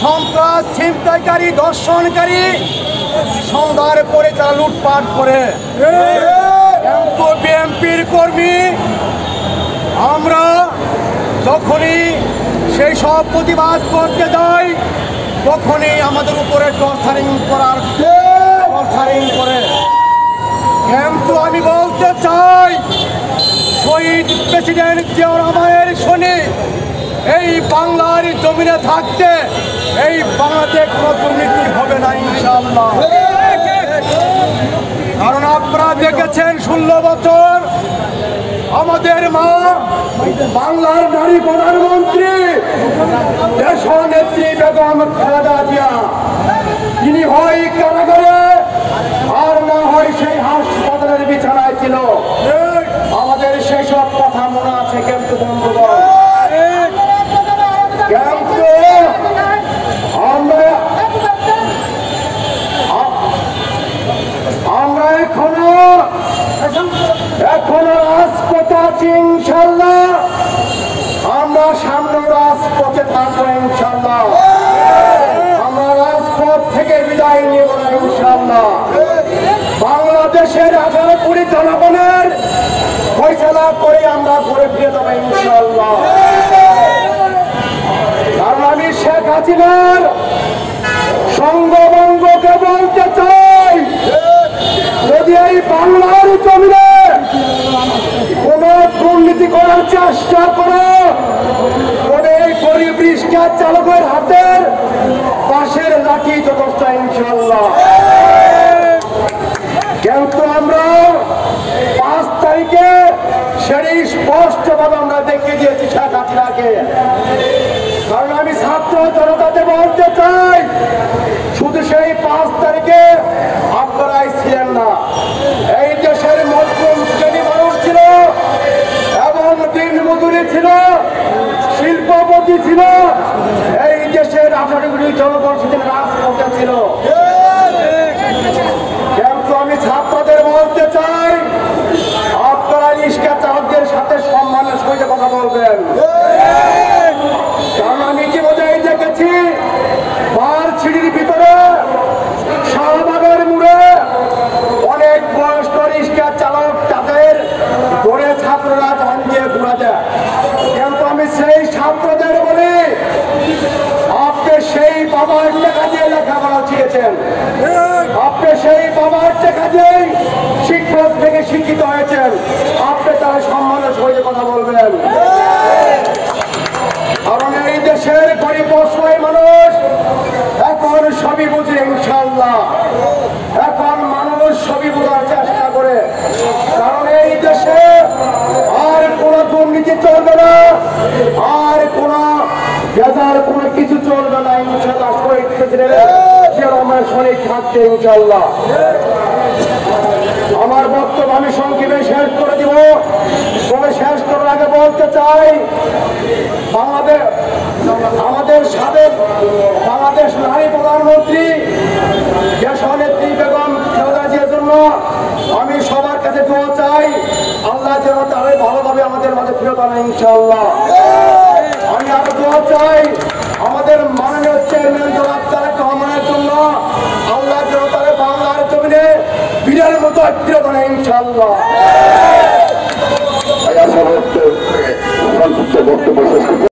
সন্ত্রাস, ছিনতাইকারী, দর্শনকারী সন্ধ্যার পরে তারা লুটপাট করে। কিন্তু বিএনপির কর্মী আমরা যখনই সেই সব প্রতিবাদ করতে যাই তখনই আমাদের উপরে টর্চারিং করে। কিন্তু আমি বলতে চাই, শহীদ প্রেসিডেন্ট জিয়াউর রহমানের শনি এই বাংলার জমিনে থাকতে এই বাংলাতে কোনো দুর্নীতি হবে না ইনশাআল্লাহ। কারণ আপনারা দেখেছেন 16 বছর আমাদের মা বাংলার নারী প্রধানমন্ত্রী দেশনেত্রী বেগম খালেদা জিয়া, তিনি হয় কারাগারে আর না হয় সেই হাসপাতালের বিছানায় ছিল। আমাদের সেই সব কথা মনে আছে। কিন্তু বন্ধুগণ, আমরা এখনো রাজপথে আছি ইনশাআল্লাহ। আমরা সামনে রাজপথে থাকবো ইনশাআল্লাহ। আমরা রাজপথ থেকে বিদায় নিব না ইনশাআল্লাহ। বাংলাদেশের 18 কোটি জনগণের ফয়সালা করে আমরা ঘুরে ফিরে যাবো ইনশাআল্লাহ। কারণ আমি শেখ হাসিনার সঙ্গভঙ্গকে বলতে চাই, যদি এই বাংলার জমিনে কোন দুর্নীতি করার চেষ্টা করো তবে এই গরিব রিক্সা চালকের হাতের পাশের লাঠি যথেষ্ট ইনশাআল্লাহ। কিন্তু আমরা 5 তারিখে সেটাই স্পষ্টভাবে আমরা দেখে দিয়েছি শেখ হাসিনাকে। কারণ আমি ছাত্র জনতাতে বলতে চাই, শুধু সেই 5 তারিখে আপনারাই ছিলেন না, এই দেশের মধ্যম শ্রেণী মানুষ ছিল এবং দিনমজুরি ছিল, শিল্পপতি ছিল, এই দেশের 18 কোটি জনগণ সেদিন রাজপথে ছিল। কিন্তু আমি ছাত্রদের বলতে চাই, আপনারা রিক্সা চালকদের সাথে সম্মানের সহিত কথা বলবেন। কারণ আমি ইতিমধ্যেই দেখেছি বারছিড়ির ভিতরে শাহবাগের মোড়ে অনেক বয়স্ক রিক্সা চালক তাদের ধরে ছাত্ররা ধান দিয়ে ঘুরা দেয়। কিন্তু আমি সেই ছাত্রদের বলি, আপনি সেই বাবার টাকা দিয়ে লেখাপড়া শিখেছেন, আপনি সেই বাবার টাকা দিয়ে শিক্ষক থেকে শিক্ষিত হয়েছেন, আপনি তার সম্মানের সহিত কথা বলবেন। কারণ এই দেশের গরিব অসহায় মানুষ এখন সবই বুঝে ইনশাআল্লাহ। এখন মানুষ সবই বোঝার চেষ্টা করে। কারণ এই দেশে আর কোনো দুর্নীতি চলবে না, আর কোনো ভেজাল কোনো কিছু চলবে না ইনশাআল্লাহ। শহীদ প্রেসিডেন্ট জিয়াউর রহমানের শরীর থাকতে ইনশাআল্লাহ। আমার বক্তব্য আমি সংক্ষেপে শেষ করে দিব। তবে শেষ করার আগে বলতে চাই, আমাদের সাবেক বাংলাদেশ নারী প্রধানমন্ত্রী দেশনেত্রী বেগম খালেদা জিয়ার জন্য আমি সবার কাছে দোয়া চাই, আল্লাহ যেন তাহলে ভালোভাবে আমাদের মাঝে ফিরত আনে ইনশাআল্লাহ। আমি আরো দোয়া চাই আমাদের মাননীয় চেয়ারম্যান জনাব তারেক রহমানের জন্য, আল্লাহ যেন তাহলে বাংলার জমিনে বীরের মতো ফিরত আনে ইনশাআল্লাহ। বক্তব্য শেষ